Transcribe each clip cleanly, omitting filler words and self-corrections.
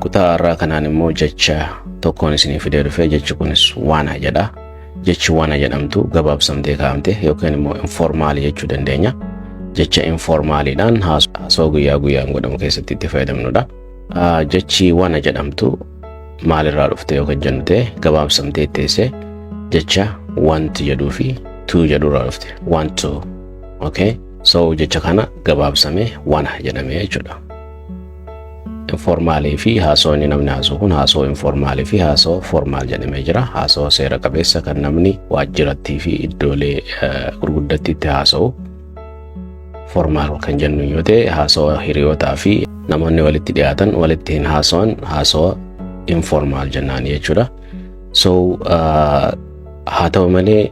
kutaa irraa kanaan immoo jecha tokkoon isinii fidee dhufee jechi kunis wanna jedha. Jechi wanna jedhamtu gabaabsamtee kaa'amte yookaan immoo informaali jechuu dandeenya. Jecha informaaliidhaan haasoo guyyaa guyyaan godhamu keessatti itti fayyadamnudha. Jechi wanna jedhamtu maalirraa dhufte yookaan jennute gabaabsamtee teessee jecha want jedhuu fi to jedhurraa dhufte. Want to. Okay? So jecha kana gabaabsamee wanna jedhamee jechuudha. Informaali fi haasoo inni namni haasoo kun haasoo informaali fi haasoo formaal jedhamee jira. Haasoo seera qabeessa kan namni waajjiratti fi iddoolee gurguddatti itti haasa'u. Formaal kan jennu yoo ta'e haasoo hiriyootaa fi namoonni walitti dhiyaatan walitti hin haasa'an haasoo informaal jennaan jechuudha. So haa ta'u malee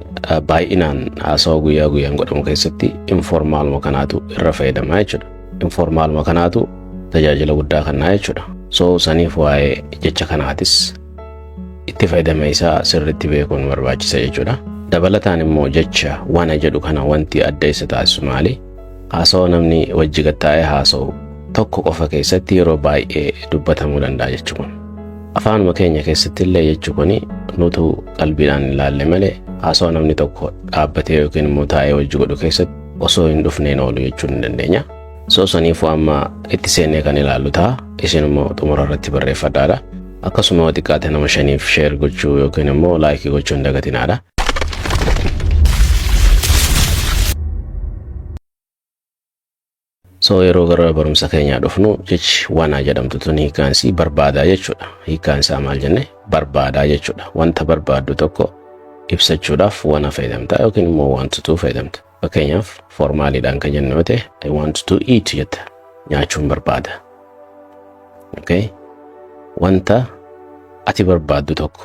baay'inaan haasoo guyyaa guyyaan godhamu keessatti informaaluma kanaatu irra fayyadamaa jechuudha. Informaaluma kanaatu tajaajila guddaa kennaa jechuudha. So saniif waa'ee jecha kanaatis itti fayyadama isaa sirriitti beekuun barbaachisa jechuudha. Dabalataan immoo jecha wanna jedhu kana wanti adda isa taasisu maali? Haasoo namni wajji gattaa'ee haasa'u tokko qofa keessatti yeroo baay'ee dubbatamuu danda'a jechuudha. Afaanuma keenya keessatti illee jechuun nutu qalbiidhaan ilaalle malee haasoo namni tokko dhaabbatee yookiin immoo taa'ee wajji godhu keessatti osoo hin dhufneen oolu jechuu hin dandeenya. So saniif amma itti seennee kan ilaallu ta'a. Isin immoo xumura irratti barreeffadhaadha. Akkasuma xiqqaate nama 5f share gochuu yookiin immoo like gochuu hin dagatinaadha. So yeroo gara barumsa keenyaa dhufnu jechi wanna jedhamtu tun hiikkaansi barbaadaa jechuudha. Hiikkaansaa maal jenne? Barbaadaa jechuudha. Wanta barbaaddu tokko ibsachuudhaaf wanna fayyadamta yookiin immoo want to fayyadamta. Fakkeenyaaf formaaliidhaan kan jennu yoo ta'e I want to eat jetta. Nyaachuun barbaada. Okay? Wanta ati barbaaddu tokko.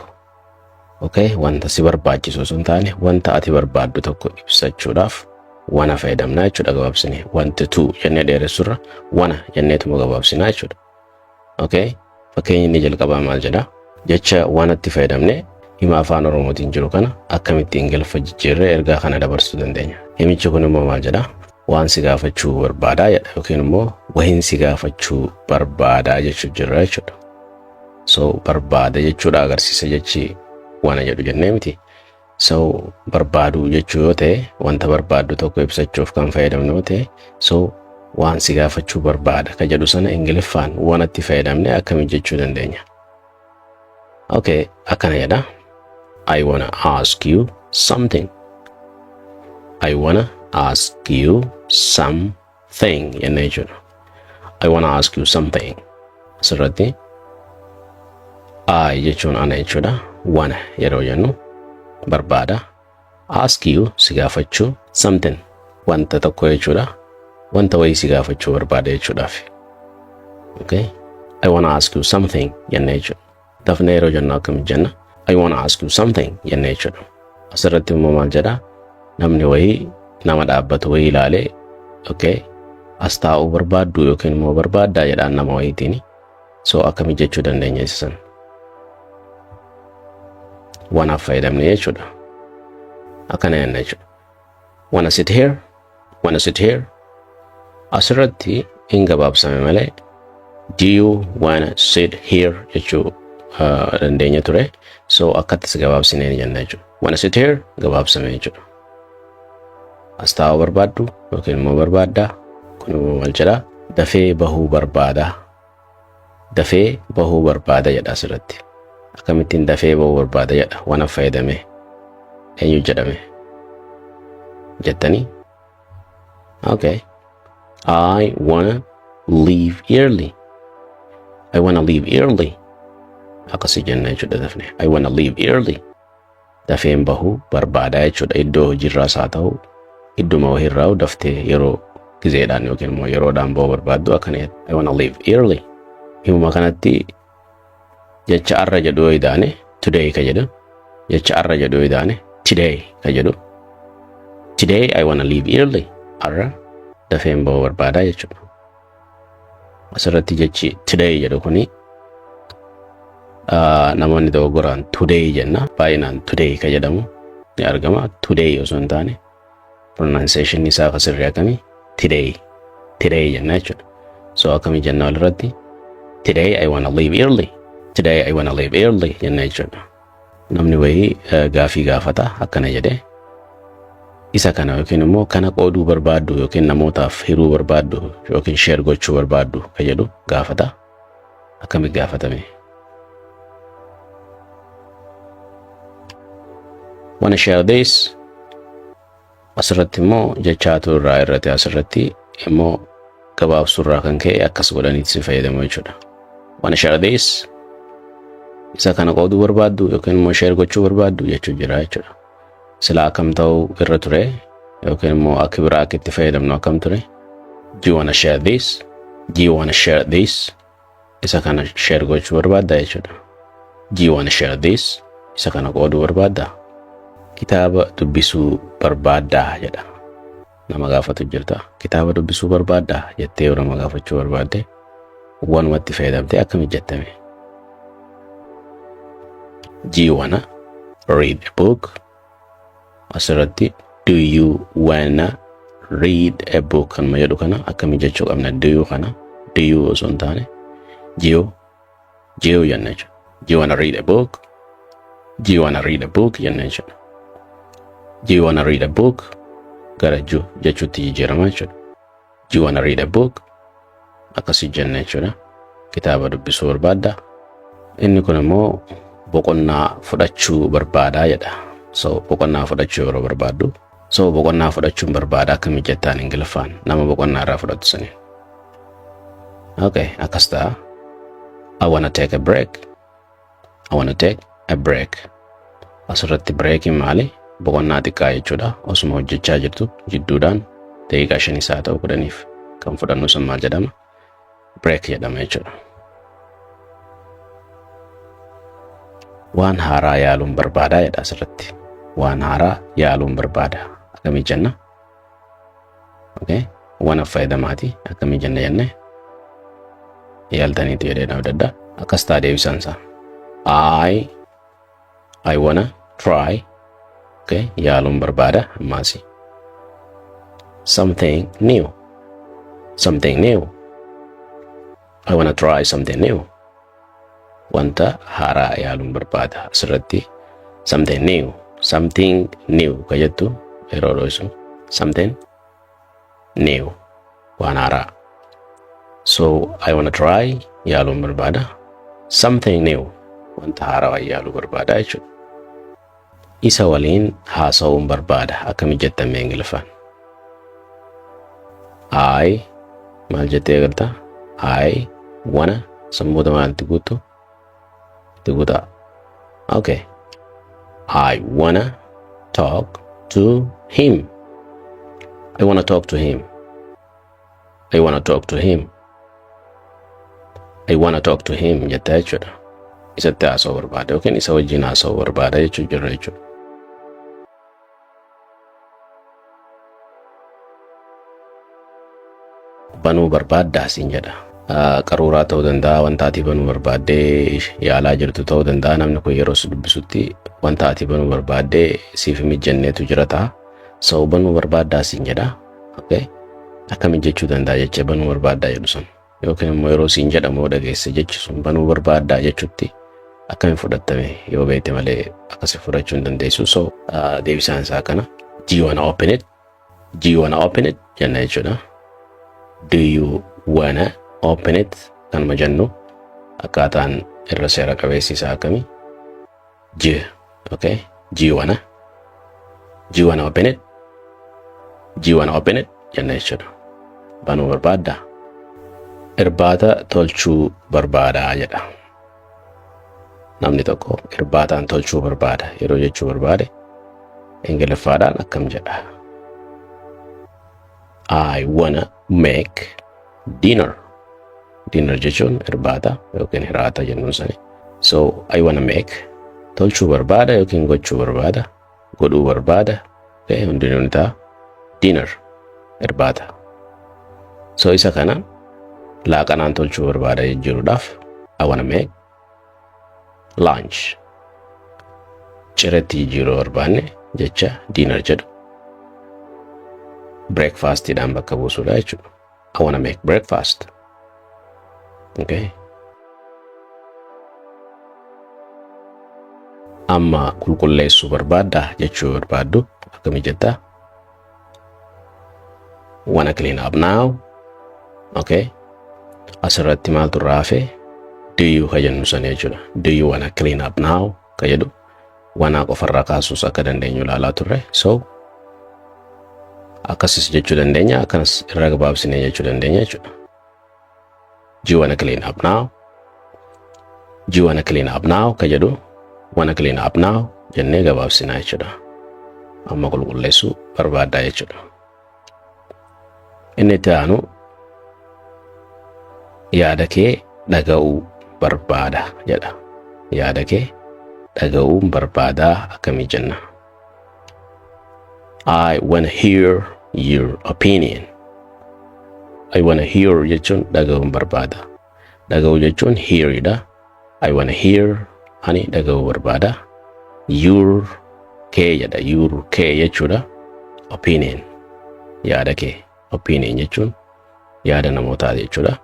Okay? Wanta si barbaachisu osoo hin taane wanta ati barbaaddu tokko ibsachuudhaaf wanna fayyadamna jechuudha gabaabsinee. Want to jennee dheeressurra wanna jenneetuma gabaabsinaa jechuudha. Okay? Fakkeenyi inni jalqabaa maal jedha? Jecha wannatti fayyadamne hima afaan Oromootiin jiru kana akkamitti Ingiliffa jijjiirree ergaa kana dabarsuu dandeenya. Himichi kun immoo maal jedha? Waan si gaafachuu barbaadaa jedha yookiin immoo wahin si gaafachuu barbaadaa jechuu jirra jechuudha. So barbaada jechuudha agarsiisa jechi wanna jedhu jennee miti. So barbaadu jechuu yoo ta'e wanta barbaaddu tokko ibsachuuf kan fayyadamnu yoo ta'e so waan si gaafachuu barbaada ka jedhu sana Ingiliffaan wannatti fayyadamne akkamitti jechuu dandeenya. Okay, akkana jedha. I wanna ask you something. I wanna ask you something jennee jechuudha. I wanna ask you something. Asirratti I jechuun ana jechuudha. Wanna yeroo jennu barbaada. Ask you si gaafachuu something wanta tokko jechuudha. Wanta wayii si gaafachuu barbaada jechuudhaaf. Okay? I wanna ask you something jennee jechuudha. Dafnee yeroo jennu akkam jenna? I wanna ask you something jennee jechuudha. Asirratti immoo maal jedha? Namni wayii nama dhaabbatu wayii ilaalee okay as taa'uu barbaaddu yookiin immoo barbaaddaa jedhaan nama wayiitiin. So akkami jechuu dandeenya isa sana? Wanna fayyadamne jechuudha. Akkana jenna jechuudha. Wanna sit here? Wanna sit here? Asirratti hin gabaabsame malee do you wanna sit here jechuu dandeenya ture. So akkattis gabaabsinee jenna jechuudha. Wanna sit here? Gabaabsame jechuudha. As taa'uu barbaaddu yookiin immoo barbaaddaa. Kun immoo maal jedha? Dafee bahuu barbaada. Dafee bahuu barbaada jedha asirratti. Akkamittiin dafee bahuu barbaada jedha wanna fayyadame eenyu jedhame jettanii? Okay. I wanna leave early. I wanna leave early. Akkasii jenna jechuudha dafne. I wanna leave early. Dafeen bahuu barbaada jechuudha. Iddoo hojiirraas haa ta'u idduma wahiirraa daftee yeroo gizeedhaan yookiin immoo yeroodhaan bahuu barbaaddu akkana jedha. I wanna leave early. Himuma kanatti jecha arra jedhu yoo idaane today ka jedhu. Jecha arra jedhu yoo idaane today ka jedhu. Today I wanna leave early. Arra dafeen bahuu barbaada jechuudha. Asirratti jechi today jedhu kuni namoonni dogoggoraan today jenna. Baay'inaan today ka jedhamu ni argama. Today osoo hin taane pronunciation isaa ka sirrii akkamii today jenna jechuudha. So akkamii jenna walirratti Today I wanna leave early. Today I wanna leave early jenna jechuudha. Namni wayii gaafii gaafata akkana jedhee isa kana yookiin immoo kana qooduu barbaaddu yookiin namootaaf hiruu barbaaddu yookiin share gochuu barbaaddu ka jedhu gaafata. Akkami gaafatame? Wanna share this? Asirratti immoo jechaatu irraa irratti asirratti immoo gabaabsuurraa kan ka'e akkas godhaniitti si fayyadamu jechuudha. Wanna share this? Isa kana qooduu barbaaddu yookiin immoo share gochuu barbaaddu jechuu jira jechuudha. Sila akkam ta'uu irra ture yookiin immoo akka biraa akka itti fayyadamnu akkam ture? Do you wanna share this? Do you wanna share this? Isa kana share gochuu barbaadda jechuudha. Do you wanna share this? Isa kana qooduu barbaadda? Kitaaba dubbisuu barbaaddaa jedha. Nama gaafatu jirta. Kitaaba dubbisuu barbaaddaa jettee yoo nama gaafachuu barbaadde wanumatti fayyadamtee akkami jettame? Do you wanna read a book? Asirratti do you wanna read a book kan jedhu kana akkami jechuu qabna? Do you kana do you osoo hin taane jiyo jenna jechuudha. Do you wanna read a book? Do you wanna read a book jenna jechuudha. Do you wanna read a book? Gara jechuutti jijjiirama jechuudha. Do you wanna read a book? Akkasi jenna jechuudha. Kitaaba dubbisuu barbaadda. Inni kun immoo boqonnaa fudhachuu barbaadaa jedha. So boqonnaa fudhachuu yeroo barbaaddu. So boqonnaa fudhachuun barbaada akkami jettaan Ingiliffaan nama boqonnaa irraa fudhatu sani. Okay, akkas ta'a. I wanna take a break. I wanna take a break. Asirratti breakiin maali? Boqonnaa xiqqaa jechuudha. Osuma hojjechaa jirtu jidduudhaan daqiiqaa 5 haa ta'u 10 kan fudhannu sun maal jedhama? Break jedhama jechuudha. Waan haaraa yaaluun barbaadaa jedha asirratti. Waan haaraa yaaluun barbaada. Akkamii jenna? Okay. Waan fayyadamaati. Akkamii jenna jenne? Yaaltaniitu jedhee nama dadda. Akkas ta'a deebisaan isaa. I wanna try. Okay. Yaaluun barbaada. Ammaasi. Something new. Something new. I wanna try something new. Wanta haaraa yaaluun barbaada. Asirratti something new. Something new ka jettu yeroo dho'isu. Something new. Waan haaraa. So I wanna try yaaluun barbaada. Something new. Wanta haaraa yaaluu barbaada jechuudha. Isa waliin haasa'uun barbaada. Akkami jettame Ingiliffaan? Maal jettee galta? I wanna sammuuta maalti guutu? Tiguta. Okay. I wanna talk to him. I wanna talk to him. I wanna talk to him. I wanna talk to him jetta jechuudha. Isatti haasa'uu barbaada yookiin isa wajjin haasa'uu barbaada jechuu jirra jechuudha. Banuu barbaaddaa siin jedha. Qaruuraa ta'uu danda'a, wanta ati banuu barbaaddee yaalaa jirtu ta'uu danda'a. Namni kun yeroo si dubbisutti wanta ati banuu barbaaddee siif mijanneetu jira ta'a. Sa'u banuu barbaaddaa siin jedha. Okay. Akkamiin jechuu danda'a jechee banuu barbaaddaa jedhu sun. Yookiin immoo yeroo siin jedhamu dhageesse jechi sun banuu barbaaddaa jechuutti akkamiin fudhattame yoo beekte malee akkasi fudhachuu hin dandeessu. So deebisaan isaa kana. Do you wanna open it? Do you wanna open it? Jenna jechuudha. Do you wanna open it? Kan majannu akkaataan irra seera qabeessi isaa akkamii? Okay. Do you wanna open it? Do you wanna open it? Jenna jechuudha. Banuu barbaaddaa. Irbaata tolchuu barbaadaa jedha. Namni tokko irbaataan tolchuu barbaada. Yeroo jechuu barbaade Ingiliffaadhaan akkam jedha? I wanna make dinner. Dinner jechuun irbaata yookiin hiraata jennuun sani. So I wanna make tolchuu barbaada yookiin gochuu barbaada, godhuu barbaada. Okay, hundinuu ni ta'a. Dinner irbaata. So isa kana laaqanaan tolchuu barbaada jechuudhaaf I wanna make lunch. Cireetti jijjiiruu barbaanne jecha dinner jedhu. Breakfast dhaan bakka buusuudha jechuudha. I wanna make breakfast. Okay. amma qulqulleessuu barbaadda jechuu barbaaddu akkami jetta? Wanna clean up now. Okay. Asirratti maaltu raafe? Do you ka jennu san jechuudha. Do you wanna clean up now ka jedhu wanna qofarraa kaasuus akka dandeenyu ilaalaa turre. So akkasis jechuu dandeenya, akkanas irra gabaabsinee jechuu dandeenya jechuudha. Do you wanna clean up now? Do you wanna clean up now ka jedhu wanna clean up now jennee gabaabsinaa jechuudha. Amma qulqulleessuu barbaaddaa jechuudha. Inni itti aanu yaada kee dhaga'uu barbaada jedha. Yaada kee dhaga'uu barbaadaa akkamii jenna? I wanna hear your opinion. I wanna hear jechuun dhaga'uu barbaada. Dhaga'uu jechuun hear dha. I wanna hear ani dhaga'uu barbaada. Your kee jedha. Your kee jechuudha. Opinion yaada kee. Opinion jechuun yaada namootaa jechuudha.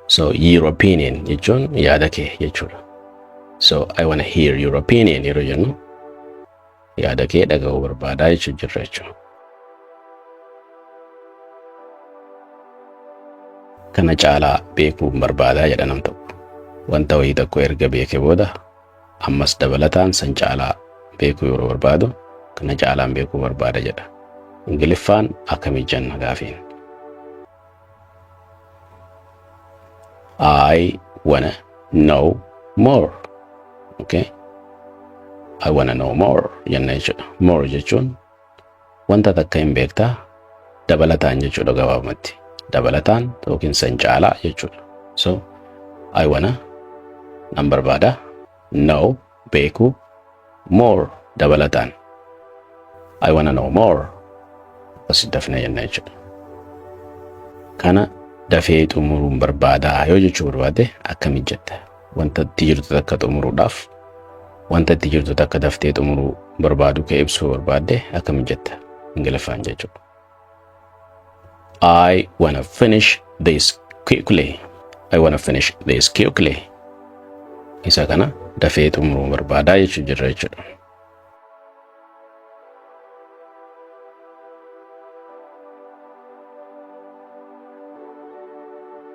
So your opinion jechuun yaada kee jechuudha. So I wanna hear your opinion yeroo jennu yaada kee dhaga'uu barbaadaa jechuu jirra jechuudha. Kana caalaa beekuu barbaadaa jedha nam tokko. Wanta wayii tokko erga beeke booda ammas dabalataan san caalaa beekuu yeroo barbaadu kana caalaan beekuu barbaada jedha. Ingiliffaan akkamii jenna gaafiin? I wanna know more. Okay. I wanna know more jenna jechuudha. More jechuun wanta takka hin beektaa dabalataan jechuudha gabaabumatti. Dabalataan yookiin san caalaa jechuudha. So I wanna nan barbaada, know beekuu, more dabalataan. I wanna know more. As dafne jenna jechuudha. Kana dafee xumuruun barbaadaa yoo jechuu barbaade akkami jetta? Wanta itti jirtu takka xumuruudhaaf wanta itti jirtu takka daftee xumuruu barbaadu kee ibsuu barbaadde akkami jetta? Ingiliffaan jechuudha. I wanna finish this quickly. I wanna finish this quickly. Isa kana dafee xumuruu barbaadaa jechuu jirra jechuudha.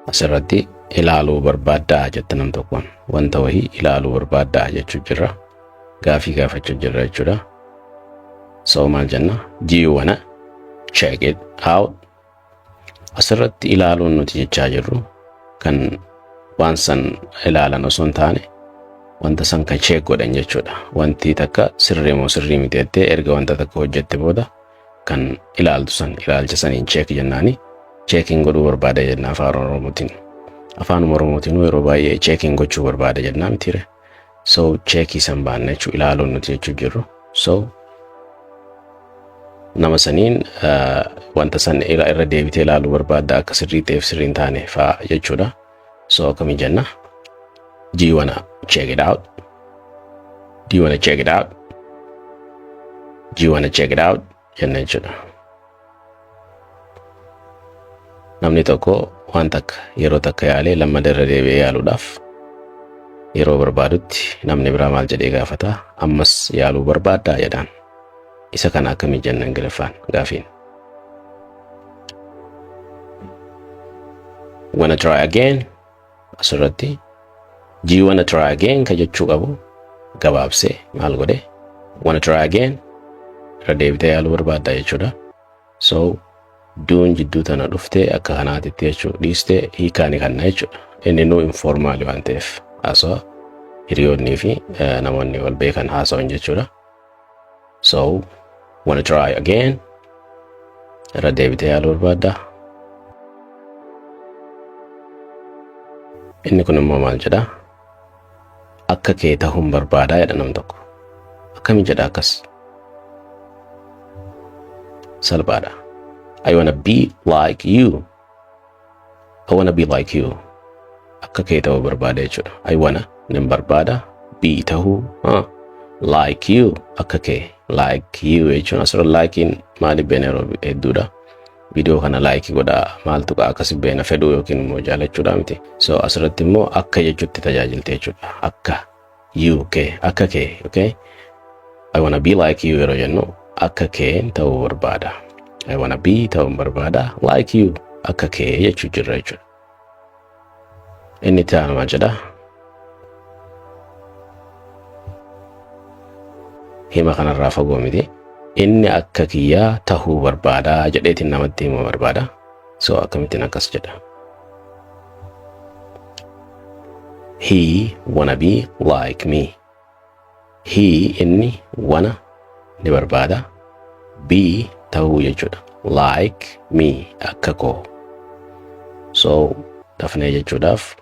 Asirratti ilaaluu barbaaddaa jetta nam tokkoon wanta wahii ilaaluu barbaaddaa jechuu jirra. Gaafii gaafachuu jirra jechuudha. So maal jenna? Do you wanna check it out? Asirratti ilaaluun nuti jechaa jirru kan waan san ilaalan osoo hin taane wanta san ka check godhan jechuudha. Wanti takka sirrii moo sirrii miti jettee erga wanta takka hojjette booda kan ilaaltu san ilaalcha saniin check jennaani. Checking godhuu barbaada jenna afaan Oromootiin. Afaan Oromootiin yeroo baay'ee checking gochuu barbaada jenna mitire. So checkii san baanna jechuu ilaaluun nuti jechuu jirru. So nama saniin wanta san irra deebitee ilaaluu barbaadda akka sirrii ta'eef sirrii hin taane faa jechuudha. So akkami jenna? Do you wanna check it out? Do you wanna check it out? Do you wanna check it out? Jenna jechuudha. Namni tokko waan takka yeroo takka yaalee lammadaa irra deebi'ee yaaluudhaaf yeroo barbaadutti namni biraa maal jedhee gaafata? Ammas yaaluu barbaaddaa jedhaan. Isa kana akkami jenna Ingiliffaan gaafiin? Wanna try again? Asirratti do you wanna try again ka jechuu qabu gabaabsee maal godhe? Wanna try again? Irra deebitee yaaluu barbaaddaa jechuudha. So duun jidduu tana dhuftee akka kanaatitti jechuu dhiistee hiikaani kanna jechuudha. Inni nuu informaali waan ta'eef haasawaa hiriyoonnii fi namoonni wal beekan haasawan jechuudha. So wanna try again? Irra deebitee yaaluu barbaaddaa. Inni kun immoo maal jedha? Akka kee ta'uun barbaadaa jedha nam tokko. Akkami jedha akkas? Salphaadha. I wanna be like you. I wanna be like you. Akka kee ta'uu barbaada jechuudha. I wanna nin barbaada be ta'uu like you akka kee like you jechuun asirra likein maali beena yeroo hedduudha. Video kana like godha maaltu akkasi beena fedhuu yookiin immoo jaalachuudha miti. So asirratti immoo akka jechuutti tajaajiltee jechuudha. Akka you kee akka kee okay. I wanna be like you yeroo jennu akka kee ta'uu barbaada. I wanna be ta'uu barbaada like you akka kee jechuu jirra jechuudha. Inni itti aanu maal jedha? Hima kanarraa fagoo miti. Inni akka kiyyaa tahuu barbaada jedheetiin namatti himuu barbaada. So akkamittiin akkas jedha? He wanna be like me. He inni wanna ni barbaada. Be tahuu jechuudha. Like me akka koo. So dafnee jechuudhaaf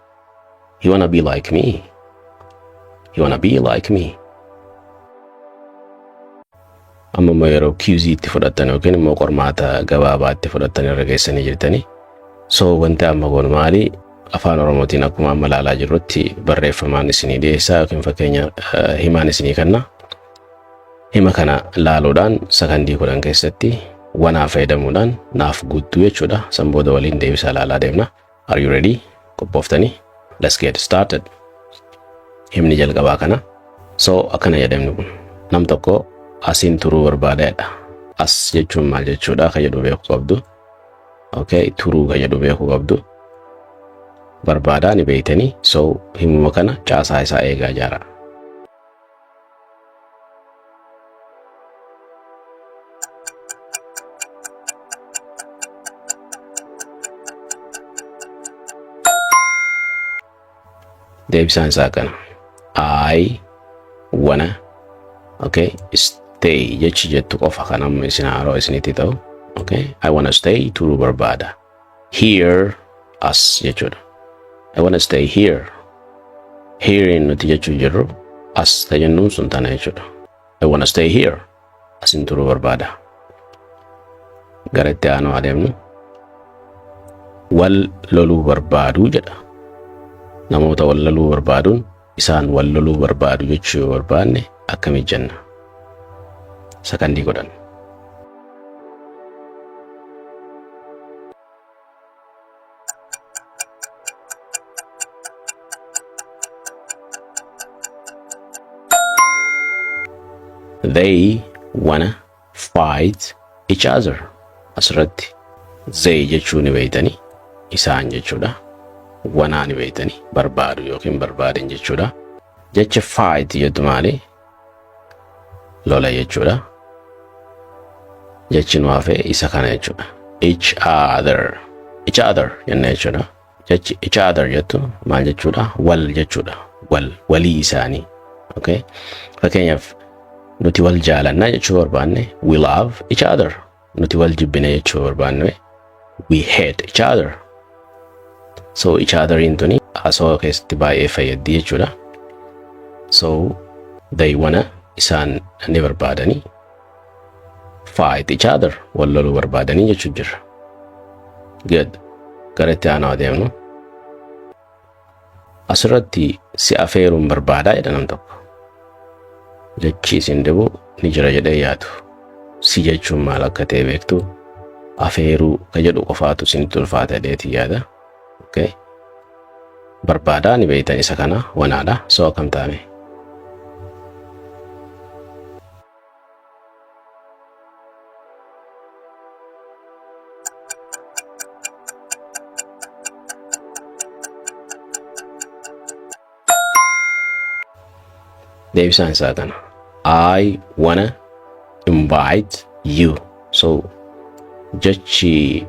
he wanna be like me. He wanna be like me. Amma yeroo QZ itti fudhatan yookiin immoo qormaata gabaabaa itti fudhatan irra geessanii jirtanii. So wanti amma goonu maali? Afaan Oromootiin akkuma amma ilaalaa jirrutti barreeffamaan isinii dhiyeessaa yookiin fakkeenya himaan isinii kenna. Hima kana laaluudhaan sakandii 10 keessatti wanaa fayyadamuudhaan naaf guutuu jechuudha. San booda waliin deebisaa laalaa deemna. Are you ready? Qophooftanii? Let's get started. Himni jalqabaa kana. So akkana jedhamni kun. Nam tokko asiin turuu barbaadaadha. As jechuun maal jechuudha kan jedhu beekuu qabdu. Okay, turuu kan jedhu beekuu qabdu. Barbaadaa ni beeytanii. So himuma kana caasaa isaa eegaa jira. Deebisaan isaa kana. I wanna stay jechi jettu qofa kan amma isin haaroo isinitti ta'u. Okay, I wanna stay turuu barbaada. Here as jechuudha. I wanna stay here. Here in nuti jechuu jirru as tajennuun sun tana jechuudha. I wanna stay here. Asin turuu barbaada. Gara itti aanu adeemnu. Wal loluu barbaadu jedha. Namoota wal loluu barbaaduun isaan wal loluu barbaadu jechuu yoo barbaanne akkamii jenna? Sakandii 10. They wanna fight each other. Asirratti they jechuu ni beeytanii isaan jechuudha. Wanaa ni beeytanii barbaadu yookiin barbaadan jechuudha. Jecha fight jedhu maali? Lola jechuudha. Jechi nu hafe isa kana jechuudha. Each other. Each other jenna jechuudha. Jechi each other jettu maal jechuudha? Wal jechuudha. Walii isaanii. Okay? Fakkeenyaaf nuti wal jaalanna jechuu barbaanne we love each other. Nuti wal jibbine jechuu barbaanne we hate each other. So each other intuni asoo keessatti baay'ee fayyaddi jechuudha. So they wanna isaan ni barbaadanii fight each other wal loluu barbaadanii jechuu jirra. Good. Gara itti aanaa adeemnu. Asirratti si afeeruun barbaadaa jedha nam tokko. Jechi isin dhibu ni jira jedhee yaadu. Si jechuun maal akka ta'e beektu afeeruu ka jedhu qofaatu isinitti ulfaata jedheetii yaada. Okay. Barbaadaa ni beeytan isa kana wanaadha. So akkam taame? Deebisaan isaa kana. I wanna invite you. So jechi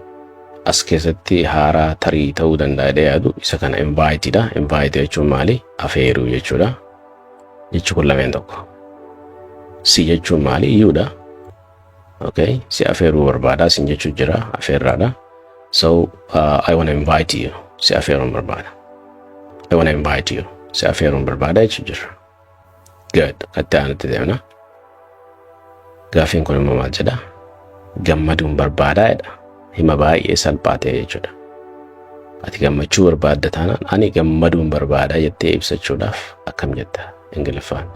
as keessatti haaraa tarii ta'uu danda'a yaadu isa kana invite dha. Invite jechuun maali? Afeeruu jechuudha. Jechi kun lameen tokko. Si jechuun maali? You dha. Okay, si afeeruu barbaada sin jechuu jira afeerraadha. So I wanna invite you. Si afeeruun barbaada. I wanna invite you. Si afeeruun barbaada jechuu jira. Good. Katti aanutti deemna. Gaafiin kun immoo maal jedha? Gammaduun barbaadaa jedha. Hima baay'ee salphaa ta'e jechuudha. Ati gammachuu barbaadda taanaan ani gammaduun barbaadaa jettee ibsachuudhaaf akkam jetta Ingiliffaan?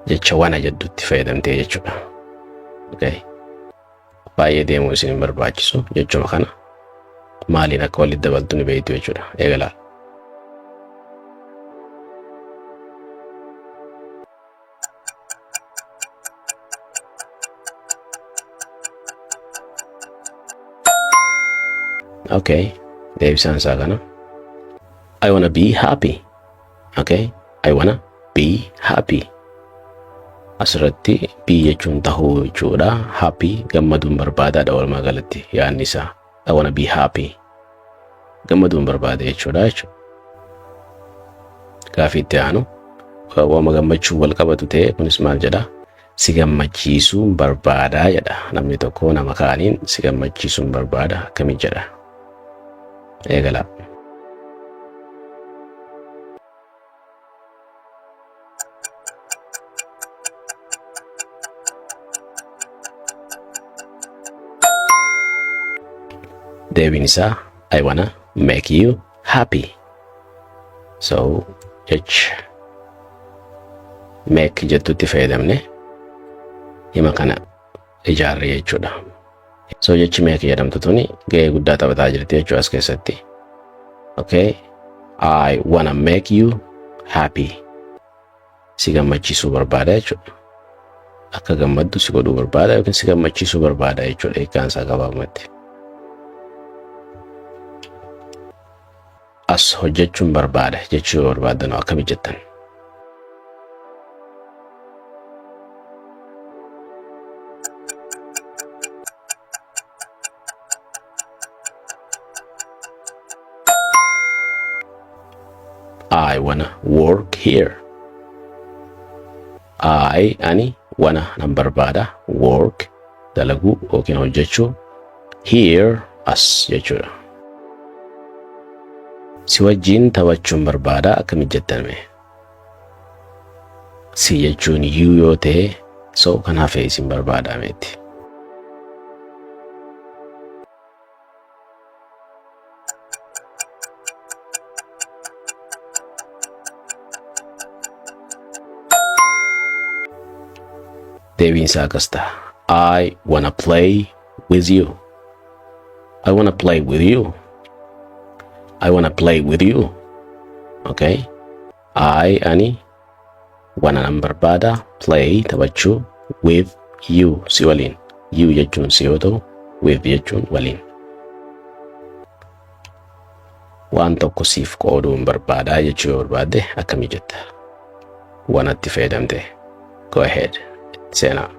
Jecha wana jedhutti fayyadamtee jechuudha. Okay. Baay'ee deemuu isin hin barbaachisu jechuma kana maaliin akka walitti dabaltu ni beektu jechuudha. Eegalaa. Okay, deebisaan isaa kana. I wanna be happy. Okay, I wanna be happy. Asirratti be jechuun tahuu jechuudha. Happy gammaduun barbaadaadha walumaa galatti yaadni isaa. I wanna be happy. Gammaduun barbaada jechuudha jechuudha. Gaaffii itti aanu waama gammachuu wal qabatu ta'e kunis maal jedha? Si gammachiisuun barbaadaa jedha. Namni tokko nama kaaniin si gammachiisuun barbaada akkamii jedha? Eegala. Deebiin isaa I wanna make you happy. So jecha make jettutti fayyadamne hima kana ijaarre jechuudha. So jechi make jedhamtu tuni gahee guddaa taphataa jirti jechuudha as keessatti. Okay, I wanna make you happy. Si gammachiisuu barbaada jechuudha. Akka gammaddu si godhuu barbaada yookiin si gammachiisuu barbaada jechuudha hiikkaan isaa gabaabumatti. As hojjechuun barbaada jechuu barbaadan akkami jettan? I wanna work here. I ani wanna nan barbaada work dalagu yookiin hojjechuu here as jechuudha. Si wajjin taphachuun barbaada akkami jettame? Si jechuun you yoo ta'e so kanaaf isin barbaadameeti. Deebiin isaa akkas ta'a. I wanna play with you. I wanna play with you. I wanna play with you. Okay. I ani wanna nan barbaada play taphachuu with you si waliin. You jechuun si yoo ta'u with jechuun waliin. Waan tokko siif qooduun barbaada jechuu yoo barbaadde akkami jetta? Wanatti fayyadamte. Go ahead. Sena.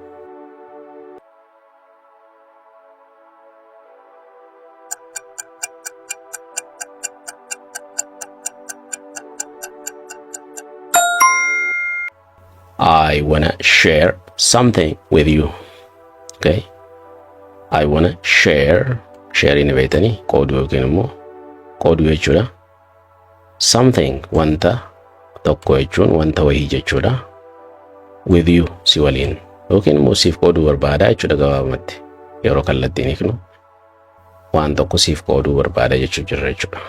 I wanna share something with you. Okay. I wanna share in beetanii qooduu yookiin immoo qooduu jechuudha. Something wanta tokko jechuun wanta wayii jechuudha. With you si waliin yookiin immoo siif qooduu barbaada jechuudha gabaabumatti. Yeroo kallattiin hiiknu waan tokko siif qooduu barbaada jechuu jirra jechuudha.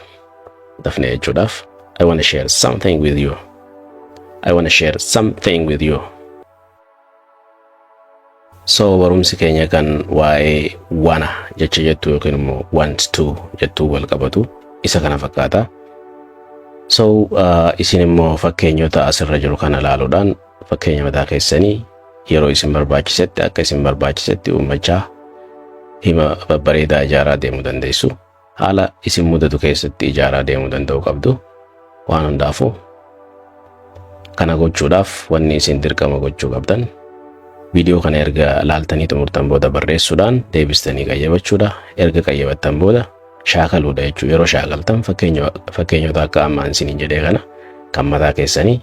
Dafnee jechuudhaaf I wanna share something with you. I wanna share something with you. So barumsi keenya kan waa'ee wanna jecha jettu yookiin immoo want to jettu wal qabatu isa kana fakkaata. So isin immoo fakkeenyota asirra jiru kana ilaaluudhaan fakkeenya mataa keessanii yeroo isin barbaachisetti akka isin barbaachisetti uummachaa hima babbareedaa ijaaraa deemuu dandeessu. Haala isin mudatu keessatti ijaaraa deemuu danda'u qabdu. Waan hundaafuu kana gochuudhaaf wanni isin dirqama gochuu qabdan viidiyoo kana erga laaltanii xumurtan booda barreessuudhaan deebistanii qayyabachuudha. Erga qayyabattan booda shaakaluudha jechuu. Yeroo shaakaltan fakkeenyota akka ammaan isiniin jedhee kana kan mataa keessanii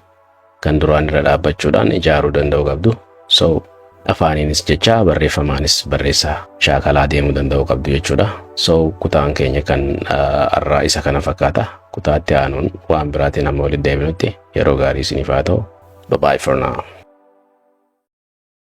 kan duraan irra dhaabbachuudhaan ijaaruu danda'u qabdu. So afaaniinis jecha barreeffamaanis barreessaa shaakalaa deemuu danda'u qabdu jechuudha. So kutaan keenya kan har'aa isa kana fakkaata. Kutaatti aanuun waan biraatiin amma walitti deebinutti yeroo gaarii isiniif haa ta'u. Bye bye for now.